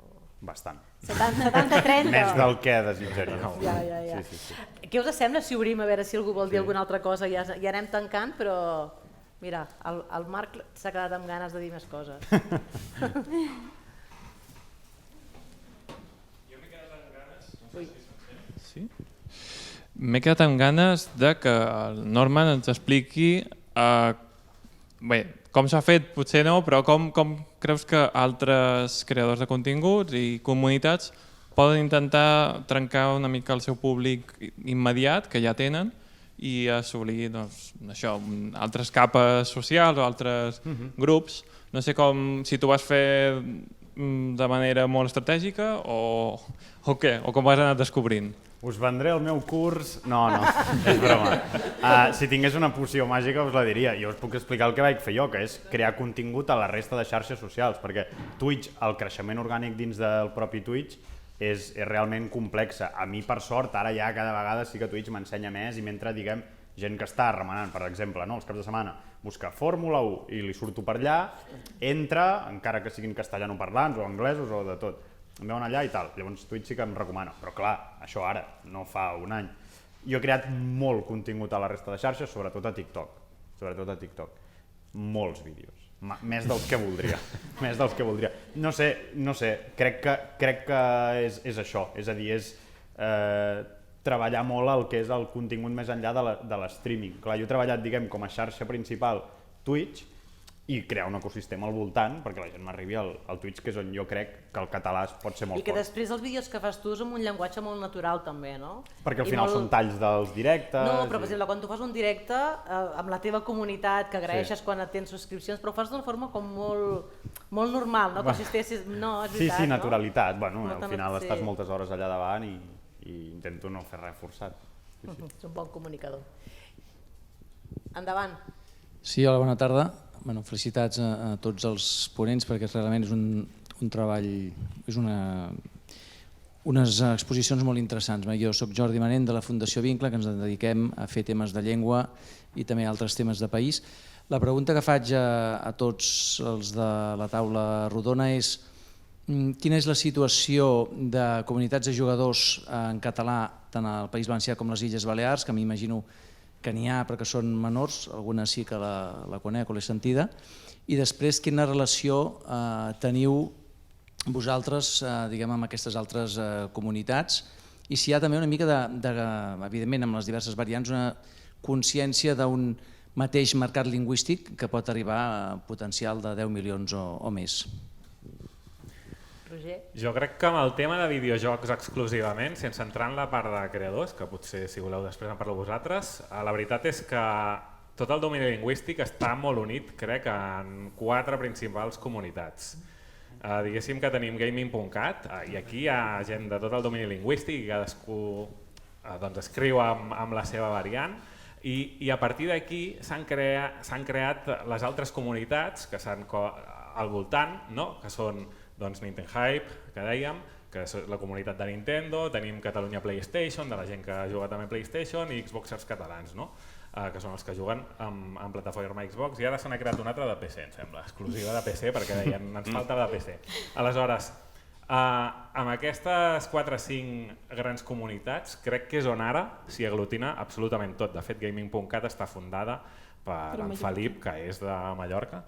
Bastant. 70-30? Més del que desitjaria. Ja. Què us sembla si obrim a veure si algú vol dir alguna altra cosa? Ja anem tancant, però... Mira, el Marc s'ha quedat amb ganes de dir més coses. M'he quedat amb ganes de que el Norman ens expliqui com s'ha fet, potser no, però com creus que altres creadors de continguts i comunitats poden intentar trencar una mica el seu públic immediat, que ja tenen, i assolir altres capes socials o altres grups. No sé si tu vas fer de manera molt estratègica o què, o com vas anar descobrint. Us vendré el meu curs... No, és broma. Si tingués una poció màgica us la diria. Jo us puc explicar el que vaig fer jo, que és crear contingut a la resta de xarxes socials, perquè Twitch, el creixement orgànic dins del propi Twitch, és realment complexa. A mi, per sort, ara ja cada vegada sí que Twitch m'ensenya més i mentre, diguem, gent que està remenant, per exemple, els caps de setmana, busca Fórmula 1 i li surto per allà, entra, encara que siguin castellanoparlants o anglesos o de tot, em veuen allà i tal. Llavors Twitch sí que em recomana, però clar, això ara, no fa un any. Jo he creat molt contingut a la resta de xarxes, sobretot a TikTok. Molts vídeos. Més dels que voldria. No sé, crec que és això, és a dir, és treballar molt el que és el contingut més enllà de l'streaming. Clar, jo he treballat, diguem, com a xarxa principal Twitch i crear un ecosistema al voltant perquè la gent m'arribi al Twitch, que és on jo crec que el català pot ser molt fort. I que després els vídeos que fas tu és amb un llenguatge molt natural també, no? Perquè al final són talls dels directes... No, però per exemple, quan tu fas un directe amb la teva comunitat, que agraeixes quan et tens subscripcions, però ho fas d'una forma com molt normal, no? Com si estiguessis... No, és veritat, no? Sí, naturalitat. Bueno, al final estàs moltes hores allà davant i intento no fer res forçat. Ets un bon comunicador. Endavant. Sí, hola, bona tarda. Felicitats a tots els ponents perquè realment és un treball, és unes exposicions molt interessants. Jo soc Jordi Manent de la Fundació Vincle, que ens dediquem a fer temes de llengua i també altres temes de país. La pregunta que faig a tots els de la taula rodona és quina és la situació de comunitats de jugadors en català tant al País Valencià com les Illes Balears, que m'imagino que n'hi ha però que són menors, alguna sí que la conec o l'he sentida, i després quina relació teniu vosaltres, diguem, amb aquestes altres comunitats, i si hi ha també una mica evidentment, amb les diverses variants, una consciència d'un mateix mercat lingüístic que pot arribar a potencial de 10 milions o més. Roger? Jo crec que amb el tema de videojocs exclusivament, sense entrar en la part de creadors, que potser si voleu després en parleu vosaltres, la veritat és que tot el domini lingüístic està molt unit, crec, en 4 principals comunitats. Diguéssim que tenim gaming.cat i aquí hi ha gent de tot el domini lingüístic i cadascú escriu amb la seva variant i a partir d'aquí s'han creat les altres comunitats que estan al voltant, que són Nintendo Hype, que dèiem, que és la comunitat de Nintendo, tenim Catalunya PlayStation, de la gent que juga també a PlayStation, i Xboxers catalans, que són els que juguen en plataforma Xbox, i ara se n'ha creat una altra de PC, em sembla, exclusiva de PC, perquè deien, ens falta de PC. Aleshores, amb aquestes 4 o 5 grans comunitats, crec que és on ara s'hi aglutina absolutament tot. De fet, Gaming.cat està fundada per en Felip, que és de Mallorca,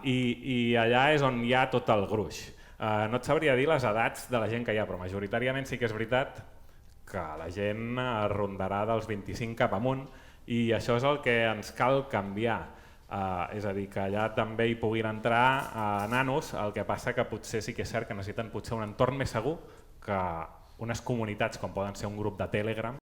i allà és on hi ha tot el gruix. No et sabria dir les edats de la gent que hi ha, però majoritàriament sí que és veritat que la gent rondarà dels 25 cap amunt i això és el que ens cal canviar. És a dir, que allà també hi puguin entrar nanos, el que passa que potser sí que és cert que necessiten potser un entorn més segur que unes comunitats com poden ser un grup de Telegram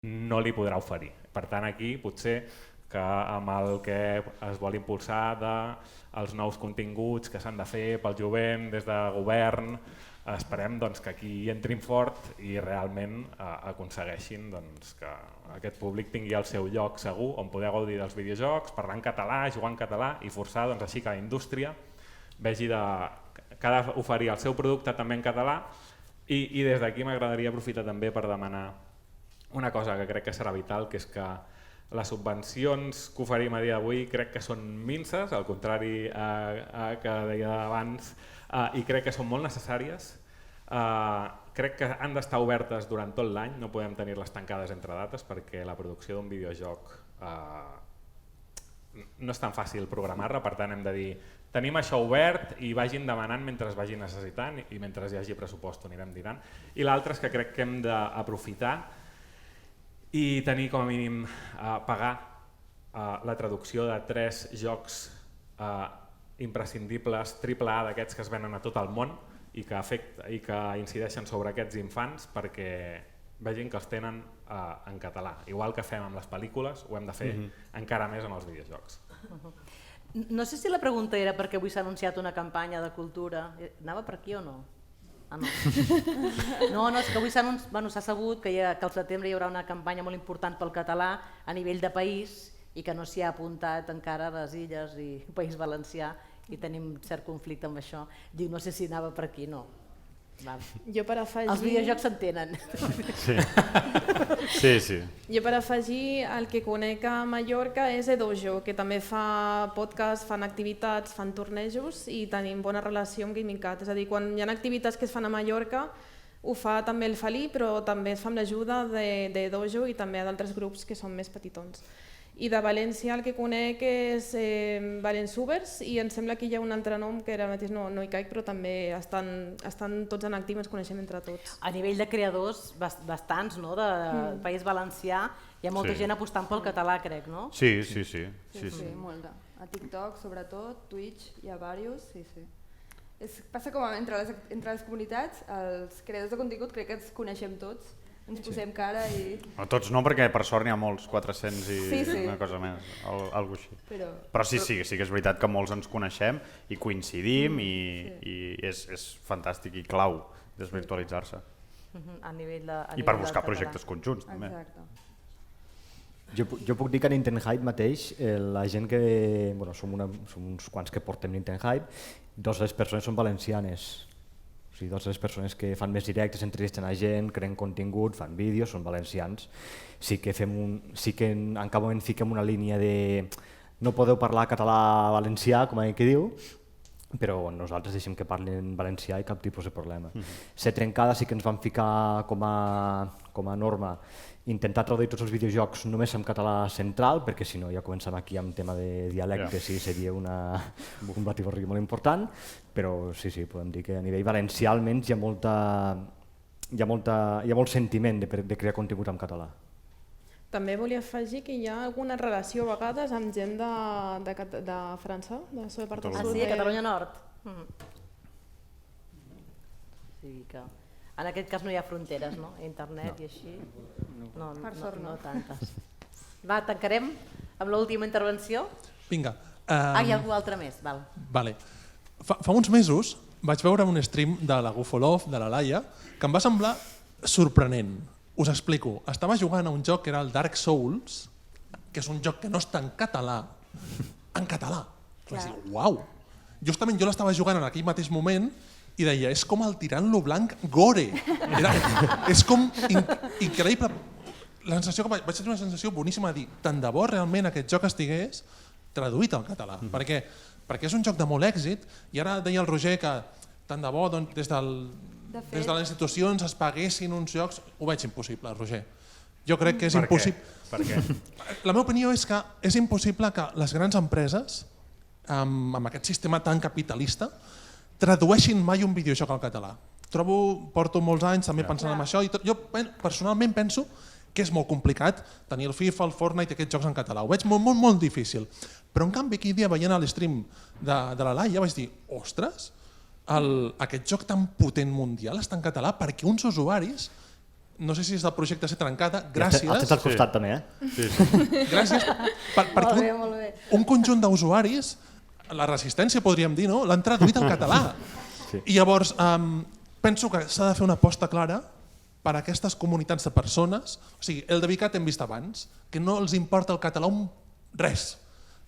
no li podrà oferir. Per tant, aquí potser que amb el que es vol impulsar dels nous continguts que s'han de fer pel jovent des de govern, esperem que aquí entrin fort i realment aconsegueixin que aquest públic tingui el seu lloc segur on poder gaudir dels videojocs, parlar en català, jugar en català i forçar així que la indústria vegi que ha d'oferir el seu producte també en català i des d'aquí m'agradaria aprofitar també per demanar una cosa que crec que serà vital, que és que les subvencions que oferim a dia d'avui crec que són minses, al contrari que deia abans, i crec que són molt necessàries. Crec que han d'estar obertes durant tot l'any, no podem tenir-les tancades entre dates perquè la producció d'un videojoc no és tan fàcil programar-la, per tant hem de dir tenim això obert i vagin demanant mentre es vagi necessitant i mentre hi hagi pressupost ho anirem dirant. I l'altre és que crec que hem d'aprofitar i tenir com a mínim pagar la traducció de 3 jocs imprescindibles AAA d'aquests que es venen a tot el món i que incideixen sobre aquests infants perquè vegin que els tenen en català. Igual que fem amb les pel·lícules, ho hem de fer encara més amb els videojocs. No sé si la pregunta era perquè avui s'ha anunciat una campanya de cultura. Anava per aquí o no? No, és que avui s'ha sabut que al setembre hi haurà una campanya molt important pel català a nivell de país i que no s'hi ha apuntat encara les Illes i el País Valencià i tenim cert conflicte amb això. Diu, no sé si anava per aquí, no. Jo per afegir... Els videojocs s'entenen. Sí. Jo per afegir el que conec a Mallorca és Edojo, que també fa podcast, fan activitats, fan tornejos i tenim bona relació amb Gaming.cat. És a dir, quan hi ha activitats que es fan a Mallorca ho fa també el Felip, però també es fa amb l'ajuda d'Edojo i també d'altres grups que són més petitons. I de València el que conec és Valensubers i em sembla que hi ha un altre nom que ara mateix no hi caic, però també estan tots en actiu i ens coneixem entre tots. A nivell de creadors, bastants, no? Del País Valencià, hi ha molta gent apostant pel català, crec, no? Sí. Molta. A TikTok, sobretot, Twitch, hi ha diversos, sí. Passa com entre les comunitats, els creadors de contingut crec que ens coneixem tots, ens posem cara i... No, tots no, perquè per sort n'hi ha molts, 400 i una cosa més, alguna cosa així. Però sí que és veritat que molts ens coneixem i coincidim i és fantàstic i clau desvirtualitzar-se. I per buscar projectes conjunts també. Jo puc dir que a Nintendo Hype mateix, la gent que... som uns quants que portem Nintendo Hype, 2 de les persones són valencianes. O sigui, 2 de les persones que fan més directes, entrevisten a gent, creen contingut, fan vídeos, són valencians. Sí que en cap moment fiquem una línia de no podeu parlar català-valencià, com que diu, però nosaltres deixem que parlin valencià i cap tipus de problema. Ser trencada sí que ens van ficar com a norma intentar traduir tots els videojocs només en català central, perquè si no ja comencem aquí amb tema de dialectes i seria un batiborri molt important, però sí, podem dir que a nivell valencià almenys hi ha molt sentiment de crear contingut en català. També volia afegir que hi ha alguna relació a vegades amb gent de França, de la part del sud. Sí, a Catalunya Nord. Sí que en aquest cas no hi ha fronteres, no? Internet i així. No tantes. Va, tancarem amb l'última intervenció. Vinga. Hi ha algú altre més. Vale. Fa uns mesos vaig veure un stream de la Gufolov, de la Laia, que em va semblar sorprenent. Us explico. Estava jugant a un joc que era el Dark Souls, que és un joc que no està en català. En català. Vaig dir, uau! Justament jo l'estava jugant en aquell mateix moment i deia, és com el Tirant-lo Blanc Gore. És com increïble. La sensació que vaig tenir una sensació boníssima de dir, tant de bo realment aquest joc estigués traduït al català. Perquè és un joc de molt èxit i ara deia el Roger que tant de bo des de les institucions es paguessin uns jocs. Ho veig impossible, Roger. Jo crec que és impossible. Per què? La meva opinió és que és impossible que les grans empreses, amb aquest sistema tan capitalista, tradueixin mai un videojoc al català. Porto molts anys també pensant en això i jo personalment penso que és molt complicat tenir el FIFA, el Fortnite i aquests jocs en català. Ho veig molt, molt, molt difícil. Però en canvi aquell dia veient l'stream de la Laia vaig dir, ostres, aquest joc tan potent mundial està en català perquè uns usuaris, no sé si és del projecte Ser Trencada, gràcies... Estàs al costat també, Gràcies perquè un conjunt d'usuaris, la resistència podríem dir, l'han traduït al català. I llavors penso que s'ha de fer una aposta clara per a aquestes comunitats de persones. O sigui, el Devicat hem vist abans, que no els importa el català res.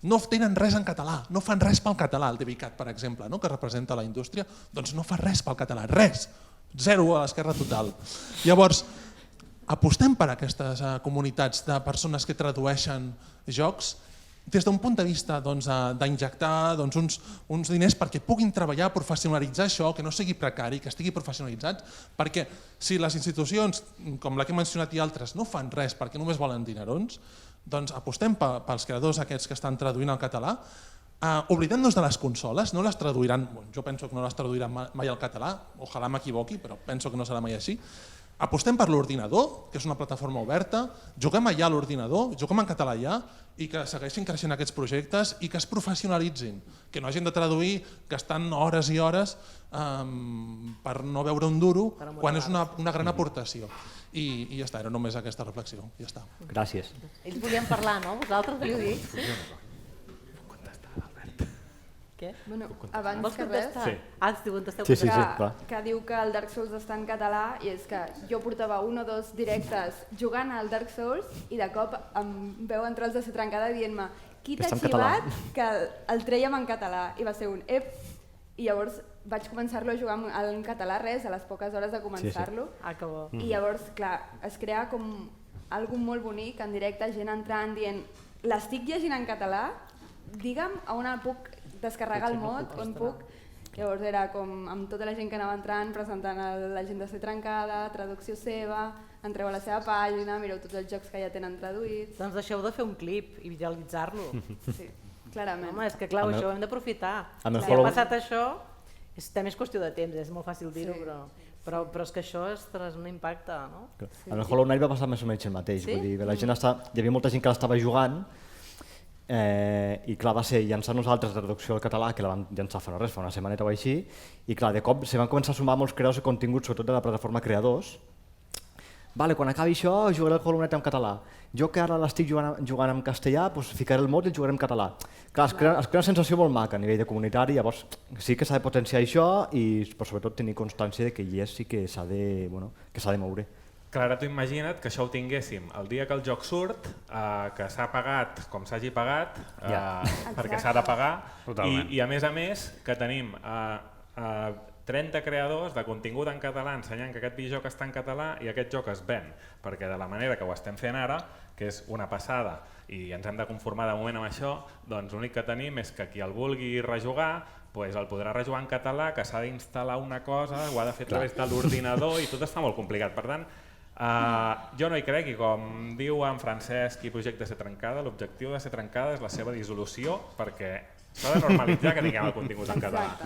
No tenen res en català, no fan res pel català, el Devicat, per exemple, que representa la indústria, doncs no fa res pel català, res. Zero a l'esquerra total. Llavors, apostem per aquestes comunitats de persones que tradueixen jocs des d'un punt de vista d'injectar uns diners perquè puguin treballar, professionalitzar això, que no sigui precari, que estigui professionalitzat, perquè si les institucions, com la que he mencionat i altres, no fan res perquè només volen dinerons, doncs apostem pels creadors aquests que estan traduint al català, oblidem-nos de les consoles, no les traduiran, jo penso que no les traduiran mai al català, ojalà m'equivoqui, però penso que no serà mai així. Apostem per l'ordinador, que és una plataforma oberta, juguem allà a l'ordinador, juguem en català allà i que segueixin creixent aquests projectes i que es professionalitzin, que no hagin de traduir gastant hores i hores per no veure un duro quan és una gran aportació. I ja està, era només aquesta reflexió. Ja està. Gràcies. Ells volien parlar, no? Vosaltres volíeu dir? Què? Bueno, abans Vols que contestar? res, Contesteu. Sí, clar. que diu que el Dark Souls està en català i és que jo portava 1 o 2 directes jugant al Dark Souls i de cop em veu entrar els de Ser Trencada dient-me qui t'ha xivat que el trèiem en català i va ser un ep i llavors vaig començar-lo a jugar en català a les poques hores de començar-lo Que bo. i llavors clar, es crea com algo molt bonic en directe, gent entrant dient l'estic llegint en català, digue'm a on puc descarregar el mot, on puc. Llavors era com amb tota la gent que anava entrant, presentant a la gent de Ser Trencada, traducció seva, entreu a la seva pàgina, mireu tots els jocs que ja tenen traduïts. Doncs deixeu de fer un clip i visualitzar-lo. Sí, clarament. Home, és que clar, això ho hem d'aprofitar. Si Hollow- ha passat això, també és qüestió de temps, és molt fàcil dir-ho, però és que això és un impacte, no? Amb el Hollow Knight va passar més o menys el mateix. Sí? Vull dir, hi havia molta gent que l'estava jugant i clar, va ser llançar nosaltres la traducció al català, que la vam llançar fa no res, fa una setmaneta o així, i clar, de cop se van començar a sumar molts creadors de contingut, sobretot de la plataforma Creadors. Vale, quan acabi això jugaré el Hollow Knight en català. Jo que ara l'estic jugant en castellà, doncs ficaré el mot i el jugaré en català. Clar, es crea una sensació molt maca a nivell de comunitari, llavors sí que s'ha de potenciar això i però sobretot tenir constància de que hi és i que s'ha de moure. Clar, ara t'ho imagina't que això ho tinguéssim el dia que el joc surt, que s'ha pagat com s'hagi pagat, perquè s'ha de pagar, i a més que tenim 30 creadors de contingut en català ensenyant que aquest videojoc està en català i aquest joc es ven, perquè de la manera que ho estem fent ara, que és una passada i ens hem de conformar de moment amb això, doncs l'únic que tenim és que qui el vulgui rejugar el podrà rejugar en català, que s'ha d'instal·lar una cosa, ho ha de fer a través de l'ordinador i tot està molt complicat. Per tant, Jo no hi crec i com diu en Francesc i Projecte Ser Trencada, l'objectiu de Ser Trencada és la seva dissolució perquè s'ha de normalitzar que tinguem el contingut en català.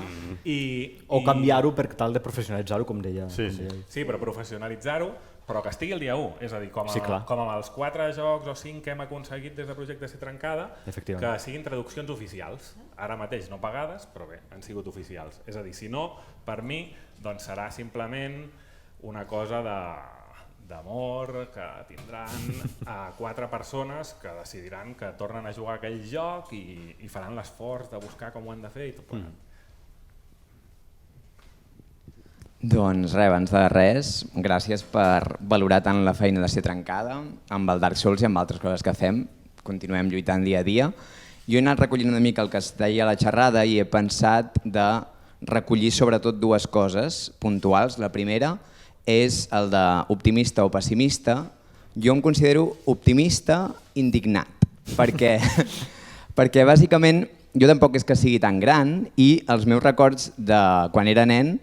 O canviar-ho per tal de professionalitzar-ho, com deia. Sí, però professionalitzar-ho, però que estigui el dia 1, és a dir, com amb els 4 jocs o 5 que hem aconseguit des de Projecte Ser Trencada, que siguin traduccions oficials, ara mateix no pagades, però bé, han sigut oficials. És a dir, si no, per mi, doncs serà simplement una cosa d'amor que tindran 4 persones que decidiran que tornen a jugar aquell joc i faran l'esforç de buscar com ho han de fer i tot plegat. Doncs res, abans de res, gràcies per valorar tant la feina de Ser Trencada amb el Dark Souls i amb altres coses que fem. Continuem lluitant dia a dia. Jo he anat recollint una mica el que es deia a la xerrada i he pensat de recollir sobretot 2 coses puntuals. La primera és el d'optimista o pessimista. Jo em considero optimista indignat, perquè bàsicament jo tampoc és que sigui tan gran i els meus records de quan era nen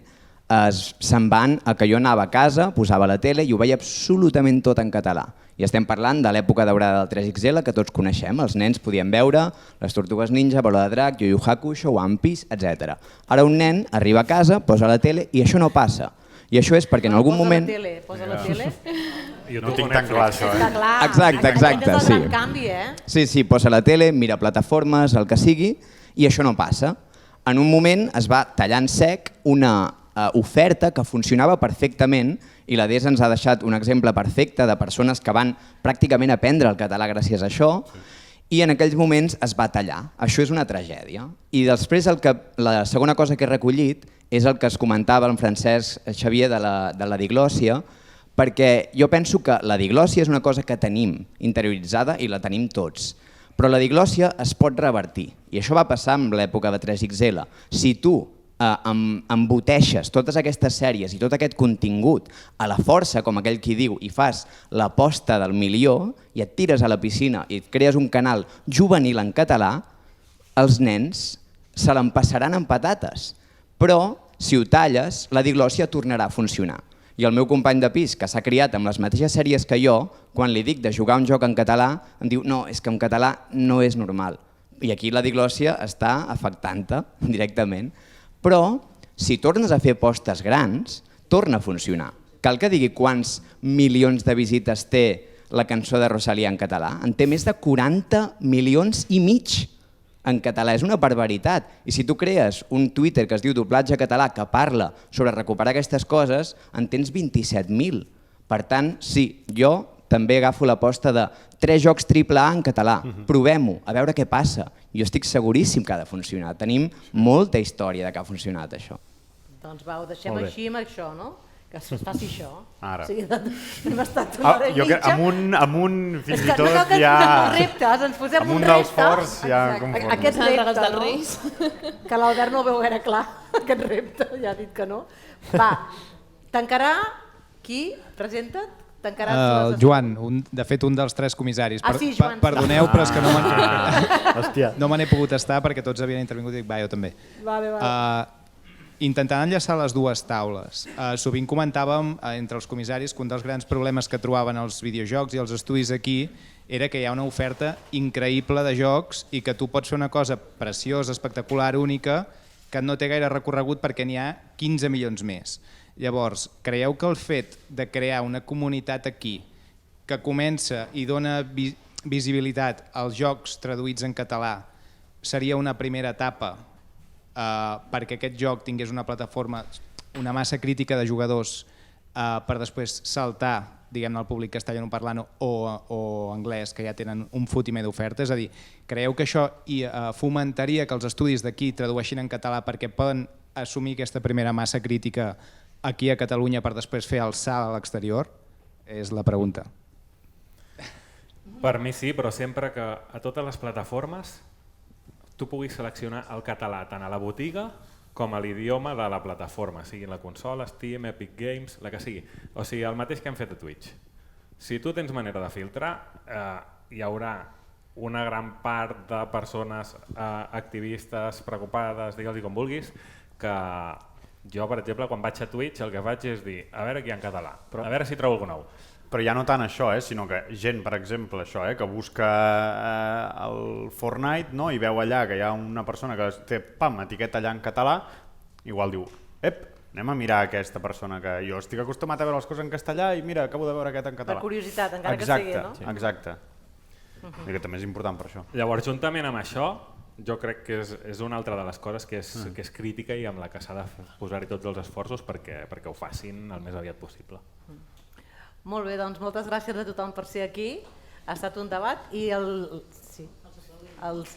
se'n van a que jo anava a casa, posava la tele i ho veia absolutament tot en català. I estem parlant de l'època daurada del 3XL que tots coneixem. Els nens podien veure les Tortugues Ninja, Bola de Drac, Yu Yu Hakusho, One Piece, etc. Ara un nen arriba a casa, posa la tele i això no passa. I això és perquè en algun moment... Posa la tele. Jo no ho tinc tan clar, això. Exacte, Aquest és el gran canvi, Sí, posa la tele, mira plataformes, el que sigui, i això no passa. En un moment es va tallar en sec una oferta que funcionava perfectament i la DES ens ha deixat un exemple perfecte de persones que van pràcticament aprendre el català gràcies a això i en aquells moments es va tallar. Això és una tragèdia. I després la segona cosa que he recollit és el que es comentava en Francesc Xavier de la diglòssia, perquè jo penso que la diglòssia és una cosa que tenim interioritzada i la tenim tots, però la diglòssia es pot revertir i això va passar en l'època de 3XL. Si tu emboteixes totes aquestes sèries i tot aquest contingut a la força, com aquell qui diu, i fas l'aposta del milió i et tires a la piscina i et crees un canal juvenil en català, els nens se l'empassaran amb patates. Però, si ho talles, la diglòssia tornarà a funcionar. I el meu company de pis, que s'ha criat amb les mateixes sèries que jo, quan li dic de jugar un joc en català, em diu no, és que en català no és normal. I aquí la diglòssia està afectant-te directament. Però, si tornes a fer apostes grans, torna a funcionar. Cal que digui quants milions de visites té la cançó de Rosalía en català? En té més de 40 milions i mig en català. És una barbaritat. I si tu crees un Twitter que es diu Doblatge Català que parla sobre recuperar aquestes coses, en tens 27.000. Per tant, sí, jo també agafo l'aposta de 3 jocs AAA en català. Provem-ho, a veure què passa. Jo estic seguríssim que ha de funcionar. Tenim molta història de que ha funcionat això. Doncs va, ho deixem així amb això, no? Que es faci això. Ara. Hem estat una hora i mitja. Amb un fins i tot ja... ja... reptes, ens posem un repte. Amb un dels forts ja conforme. Aquest repte, no? Que l'Albert no veu gaire clar, aquest repte, ja ha dit que no. Va, tancarà qui? Presenta't? El Joan, de fet un dels 3 comissaris. Sí, Joan. Perdoneu, però és que no me n'he pogut estar perquè tots havien intervingut i dic, va, jo també. Intentant enllaçar les 2 taules, sovint comentàvem entre els comissaris que un dels grans problemes que trobaven els videojocs i els estudis aquí era que hi ha una oferta increïble de jocs i que tu pots fer una cosa preciosa, espectacular, única, que no té gaire recorregut perquè n'hi ha 15 milions més. Llavors, creieu que el fet de crear una comunitat aquí que comença i dona visibilitat als jocs traduïts en català seria una primera etapa perquè aquest joc tingués una plataforma, una massa crítica de jugadors per després saltar diguem-ne al públic castellanoparlant o anglès que ja tenen un fotimer d'oferta? És a dir, creieu que això fomentaria que els estudis d'aquí tradueixin en català perquè poden assumir aquesta primera massa crítica aquí a Catalunya per després fer el salt a l'exterior? És la pregunta. Per mi sí, però sempre que a totes les plataformes tu puguis seleccionar el català tant a la botiga com a l'idioma de la plataforma, sigui la consola, Steam, Epic Games, la que sigui. O sigui, el mateix que hem fet a Twitch. Si tu tens manera de filtrar, hi haurà una gran part de persones activistes, preocupades, digues-hi com vulguis, que jo, per exemple, quan vaig a Twitch el que faig és dir, a veure qui hi ha en català, a veure si trobo algú nou. Però ja no tant això, sinó que gent, per exemple, això, que busca el Fortnite, no? I veu allà que hi ha una persona que té etiqueta allà en català, igual diu, anem a mirar aquesta persona que jo estic acostumat a veure les coses en castellà i mira, acabo de veure aquest en català. Per curiositat, encara que sigui, no? Exacte. I que també és important per això. Llavors, juntament amb això, jo crec que és una altra de les coses que és crítica i amb la que s'ha de posar-hi tots els esforços perquè ho facin el més aviat possible. Molt bé, doncs moltes gràcies a tothom per ser aquí. Ha estat un debat i Sí. Vols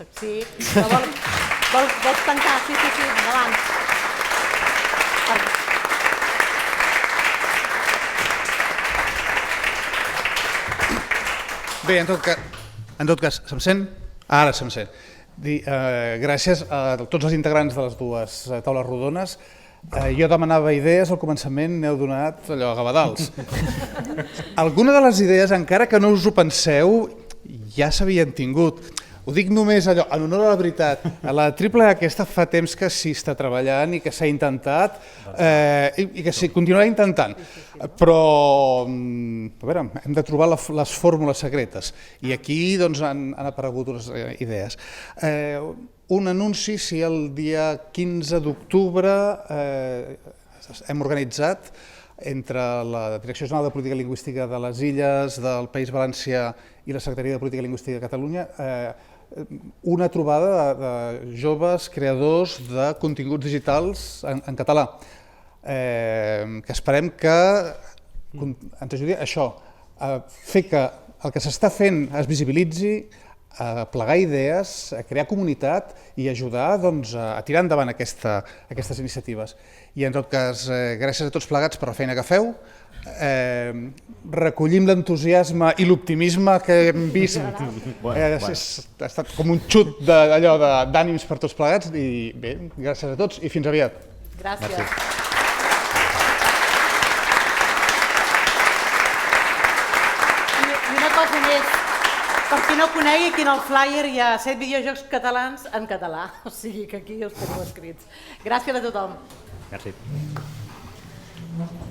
tancar? Sí, endavant. Bé, en tot cas, se'm sent? Ara se'm sent. Gràcies a tots els integrants de les dues taules rodones. Jo demanava idees, al començament n'heu donat allò a gavadals. Alguna de les idees, encara que no us ho penseu, ja s'havien tingut. Ho dic només allò, en honor a la veritat. La triple aquesta fa temps que s'hi està treballant i que s'ha intentat i que s'hi continuarà intentant. Però, a veure, hem de trobar les fórmules secretes. I aquí han aparegut unes idees. Un anunci, si el dia 15 d'octubre hem organitzat entre la Direcció General de Política Lingüística de les Illes, del País Valencià i la Secretaria de Política Lingüística de Catalunya, una trobada de joves creadors de continguts digitals en català, que esperem que ens ajudi a això, a fer que el que s'està fent es visibilitzi, a plegar idees, a crear comunitat i ajudar a tirar endavant aquestes iniciatives. I en tot cas, gràcies a tots plegats per la feina que feu, recollim l'entusiasme i l'optimisme que hem vist, ha estat com un xut d'ànims per tots plegats i bé, gràcies a tots i fins aviat. Gràcies. I una cosa més, per qui no conegui, aquí en el flyer hi ha 7 videojocs catalans en català, o sigui que aquí els teniu escrits. Gràcies a tothom. Merci.